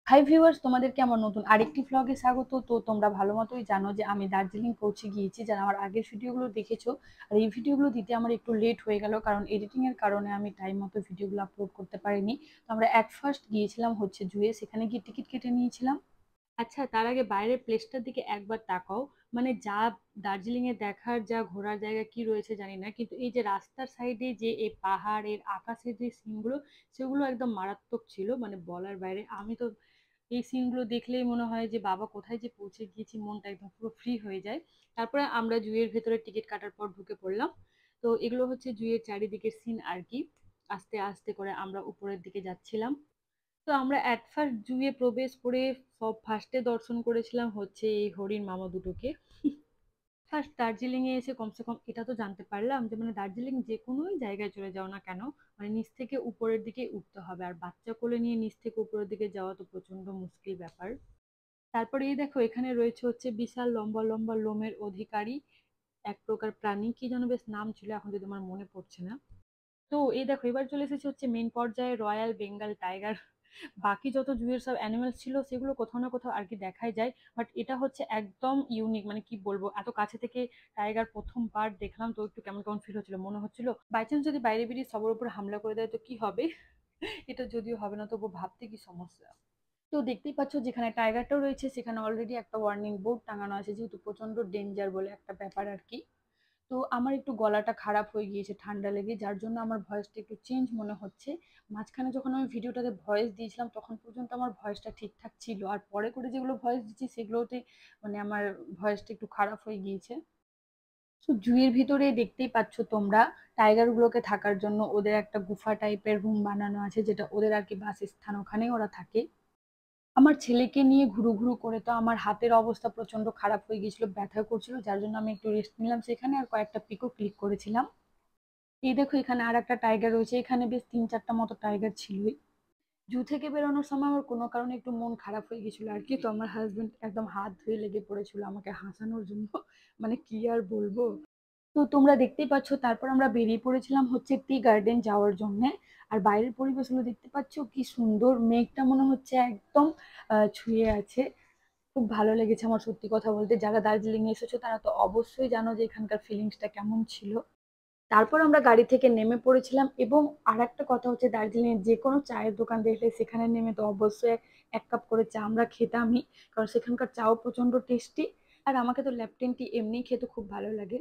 Hi viewers, তোমাদেরকে আমার নতুন আরেকটি ভ্লগে স্বাগত। তো তোমরা ভালো মতোই জানো যে আমি দার্জিলিং পৌঁছে গিয়েছি। যারা আমার আগের ভিডিওগুলো দেখেছো, আর এই ভিডিওগুলো দিতে আমার একটু লেট হয়ে গেল, কারণ এডিটিং এর কারণে আমি টাইম মতো ভিডিওগুলো আপলোড করতে পারিনি। তো আমরা ফার্স্ট গিয়েছিলাম হচ্ছে জুয়ে, সেখানে গিয়ে টিকিট কেটে নিয়েছিলাম। আচ্ছা, তার আগে বাইরের প্লেসটার দিকে একবার তাকাও। মানে যা দার্জিলিং এ দেখার, যা ঘোরার জায়গা কি রয়েছে জানি না, কিন্তু এই যে রাস্তার সাইডে যে এই পাহাড়ের আকাশের যে সিনগুলো, সেগুলো একদম মারাত্মক ছিল, মানে বলার বাইরে। আমি তো এই সিনগুলো দেখলেই মনে হয় যে বাবা কোথায় যে পৌঁছে গিয়েছি, মনটা একদম পুরো ফ্রি হয়ে যায়। তারপরে আমরা জুয়ের ভেতরে টিকিট কাটার পর ঢুকে পড়লাম। তো এগুলো হচ্ছে জুয়ের চারিদিকের সিন আর কি। আস্তে আস্তে করে আমরা উপরের দিকে যাচ্ছিলাম। তো আমরা অ্যাট ফার্স্ট জুয়ে প্রবেশ করে সব ফার্স্টে দর্শন করেছিলাম হচ্ছে এই হরিণ মামা দুটোকে। ফার্স্ট দার্জিলিং এ এসে কমসে কম এটা তো জানতে পারলাম যে মানে দার্জিলিং যে কোনো জায়গায় চলে যাও না কেন, মানে নিচ থেকে উপরের দিকে উঠতে হবে, আর বাচ্চা কোলে নিয়ে নিচ থেকে উপরের দিকে যাওয়া তো প্রচন্ড মুশকিল ব্যাপার। তারপরে এই দেখো, এখানে রয়েছে হচ্ছে বিশাল লম্বা লম্বা লোমের অধিকারী এক প্রকার প্রাণী, কি যেন বেশ নাম ছিল, এখন যদি আমার মনে পড়ছে না। তো এই দেখো, এবার চলে এসেছে হচ্ছে মেন পর্যায়ে, রয়্যাল বেঙ্গল টাইগার। বাকি যত জুয়ের সব অ্যানিমেলস ছিল সেগুলো কোথাও না কোথাও আর কি দেখাই যায়, বাট এটা হচ্ছে একদম ইউনিক। মানে কি বলবো, এত কাছে থেকে টাইগার প্রথমবার দেখলাম, তো একটু কেমন কেমন ফিল হচ্ছিল, মনে হচ্ছিল বাই চান্স যদি বাইরে বেরিয়ে সবার উপর হামলা করে দেয় তো কি হবে। এটা যদিও হবে না, তবু ভাবতে কি সমস্যা। তো দেখতেই পাচ্ছ, যেখানে টাইগারটাও রয়েছে সেখানে অলরেডি একটা ওয়ার্নিং বোর্ড টাঙানো আছে, যেহেতু প্রচন্ড ডেঞ্জার বলে একটা ব্যাপার আর কি। তো আমার একটু গলাটা খারাপ হয়ে গিয়েছে ঠান্ডা লেগে, যার জন্য আমার ভয়েসটা একটু চেঞ্জ মনে হচ্ছে। মাঝখানে যখন আমি ভিডিওটাতে ভয়েস দিয়েছিলাম তখন পর্যন্ত আমার ভয়েসটা ঠিকঠাক ছিল, আর পরে করে যেগুলো ভয়েস দিচ্ছি সেগুলোতে মানে আমার ভয়েসটা একটু খারাপ হয়ে গিয়েছে। তো জুয়ের ভিতরে দেখতেই পাচ্ছ তোমরা, টাইগার গুলোকে থাকার জন্য ওদের একটা গুফা টাইপের রুম বানানো আছে, যেটা ওদের আর কি বাসস্থান, ওখানেই ওরা থাকে। আমার ছেলেকে নিয়ে ঘুরু ঘুরু করে তো আমার হাতের অবস্থা প্রচন্ড খারাপ হয়ে গিয়েছিল, ব্যথা করছিল, যার জন্য আমি একটু রেস্ট নিলাম সেখানে, আর কয়েকটা পিকও ক্লিক করেছিলাম। এই দেখো, এখানে আর একটা টাইগার রয়েছে, এখানে বেশ 3-4টা মতো টাইগার ছিলই। জু থেকে বেরোনোর সময় আমার কোনো কারণে একটু মন খারাপ হয়ে গেছিল আর কি, তো আমার হাজবেন্ড একদম হাত ধুয়ে লেগে পড়েছিল আমাকে হাসানোর জন্য। মানে কি আর বলবো। তো তোমরা দেখতেই পাচ্ছ, তারপর আমরা বেরিয়ে পড়েছিলাম হচ্ছে টি গার্ডেন যাওয়ার জন্য। আর বাইরের পরিবেশগুলো দেখতে পাচ্ছ কি সুন্দর, মেঘটা মনে হচ্ছে একদম ছুঁয়ে আছে। খুব ভালো লেগেছে আমার, সত্যি কথা বলতে। যারা দার্জিলিং এ এসেছো তারা তো অবশ্যই জানো যে এখানকার ফিলিংসটা কেমন ছিল। তারপর আমরা গাড়ি থেকে নেমে পড়েছিলাম, এবং আর একটা কথা হচ্ছে, দার্জিলিং এর যে কোনো চায়ের দোকান দেখলে সেখানে নেমে তো অবশ্যই এক কাপ করে চা আমরা খেতামই, কারণ সেখানকার চাও প্রচন্ড টেস্টি। আর আমাকে তো ল্যাপটেন টি এমনি খেতে খুব ভালো লাগে।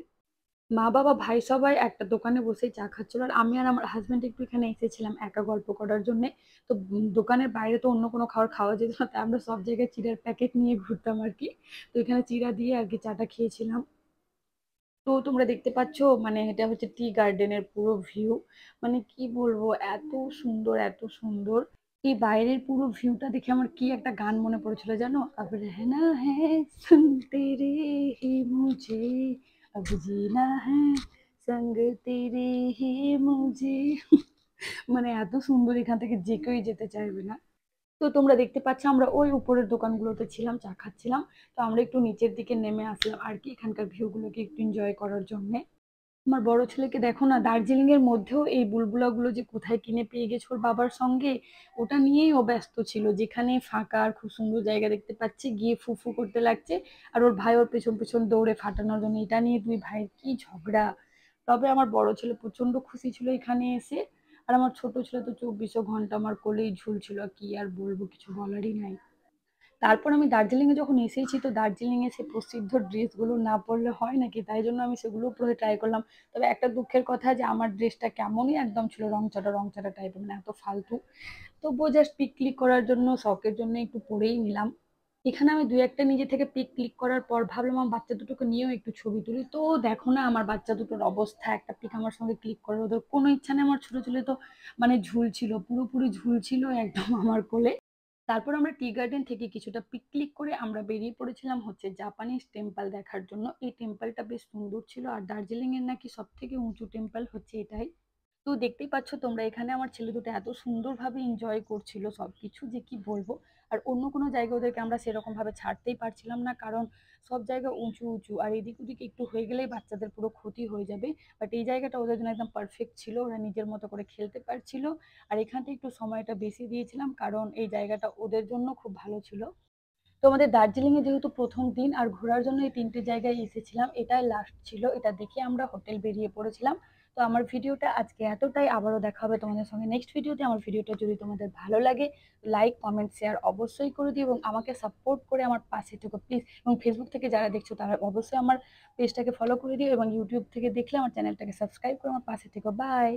মা বাবা ভাই সবাই একটা দোকানে বসেই চা খাচ্ছিল, আর আমি আর আমার হাজবেন্ড একটু এখানে এসেছিলাম একা গল্প করার জন্য। তো দোকানের বাইরে তো অন্য কোনো খাবার খাওয়া যেত না, তাই আমরা সব জায়গায় চিড়ার প্যাকেট নিয়ে ঘুরতাম আর কি। তো এখানে চিড়া দিয়ে আর কি চাটা খেয়েছিলাম। তো তোমরা দেখতে পাচ্ছ, মানে এটা হচ্ছে টি গার্ডেনের পুরো ভিউ। মানে কি বলবো, এত সুন্দর এত সুন্দর। এই বাইরের পুরো ভিউটা দেখে আমার কি একটা গান মনে পড়েছিল জানো, अब रहना है सुनते रे ही मुझे, अब जीना है संग तेरे ही मुझे। মানে এত সুন্দর, এখান থেকে যে কেউই যেতে চাইবে না। তো তোমরা দেখতে পাচ্ছ আমরা ওই উপরের দোকানগুলোতে ছিলাম, চা খাচ্ছিলাম। তো আমরা একটু নিচের দিকে নেমে আসলাম আর কি, এখানকার ভিউগুলোকে একটু এনজয় করার জন্য। আমার বড় ছেলেকে দেখো না, দার্জিলিং এর মধ্যেও এই বুলবুলা গুলো যে কোথায় কিনে পেয়ে গেছে ওর বাবার সঙ্গে, ওটা নিয়েই ও ব্যস্ত ছিল। যেখানে ফাঁকা আর খুব সুন্দর জায়গা দেখতে পাচ্ছে গিয়ে ফুফু করতে লাগছে, আর ওর ভাই ওর পেছন পেছন দৌড়ে ফাটানোর জন্য। এটা নিয়ে দুই ভাইয়ের কি ঝগড়া। তবে আমার বড় ছেলে প্রচন্ড খুশি ছিল এখানে এসে, আর আমার ছোট ছেলে তো 24 ঘন্টা আমার কোলেই ঝুলছিল, কি আর বলবো, কিছু বলারই নাই। তারপর আমি দার্জিলিং এ যখন এসেছি, তো দার্জিলিং এ সে প্রসিদ্ধ ড্রেসগুলো না পরলে হয় নাকি, তাই জন্য আমি সেগুলো পরে ট্রাই করলাম। তবে একটা দুঃখের কথা যে আমার ড্রেসটা কেমনই একদম ছিল, রংচটা রংচটা টাইপের, মানে এত ফালতু। তবুও জাস্ট পিক ক্লিক করার জন্য, শখের জন্য একটু পরেই নিলাম। এখানে আমি দুই একটা নিজে থেকে পিক ক্লিক করার পর ভাবলাম আমার বাচ্চা দুটোকে নিয়েও একটু ছবি তুলি। তো দেখো না আমার বাচ্চা দুটোর অবস্থা, একটা পিক আমার সঙ্গে ক্লিক করার ওদের কোনো ইচ্ছা নেই। আমার ছোট ছেলে তো মানে ঝুলছিল, পুরোপুরি ঝুলছিল একদম আমার কোলে। তারপর আমরা টি গার্ডেন থেকে কিছুটা পিক ক্লিক করে আমরা বেরিয়ে পড়েছিলাম হচ্ছে জাপানিজ টেম্পল দেখার জন্য। এই টেম্পলটা বেশ সুন্দর ছিল, আর দার্জিলিং এর নাকি সব থেকে উঁচু টেম্পল হচ্ছে এটাই। তো দেখতেই পাচ্ছ তোমরা এখানে আমার ছেলে দুটো এত সুন্দরভাবে এনজয় করছিল সবকিছু যে কি বলবো। আর অন্য কোনো জায়গায় ওদেরকে আমরা সেরকমভাবে ছাড়তেই পারছিলাম না, কারণ সব জায়গা উঁচু উঁচু আর এদিক ওদিক একটু হয়ে গেলেই বাচ্চাদের পুরো ক্ষতি হয়ে যাবে। বাট এই জায়গাটা ওদের জন্য একদম পারফেক্ট ছিল, ওরা নিজের মতো করে খেলতে পারছিল। আর এখানটা একটু সময়টা বেশি দিয়েছিলাম কারণ এই জায়গাটা ওদের জন্য খুব ভালো ছিল। তো আমাদের দার্জিলিংয়ে যেহেতু প্রথম দিন আর ঘোরার জন্য এই ৩ টে জায়গায় এসেছিলাম, এটাই লাস্ট ছিল। এটা দেখে আমরা হোটেল বেরিয়ে পড়েছিলাম। তো আমার ভিডিওটা আজকে এতটাই। আবারও দেখা হবে তোমাদের সঙ্গে নেক্সট ভিডিওতে। আমার ভিডিওটা যদি তোমাদের ভালো লাগে, লাইক, কমেন্ট, শেয়ার অবশ্যই করে দিও এবং আমাকে সাপোর্ট করে আমার পাশে থেকো প্লিজ। এবং ফেসবুক থেকে যারা দেখছো তারা অবশ্যই আমার পেজটাকে ফলো করে দিও এবং ইউটিউব থেকে দেখলে আমার চ্যানেলটাকে সাবস্ক্রাইব করে আমার পাশে থেকো। বাই।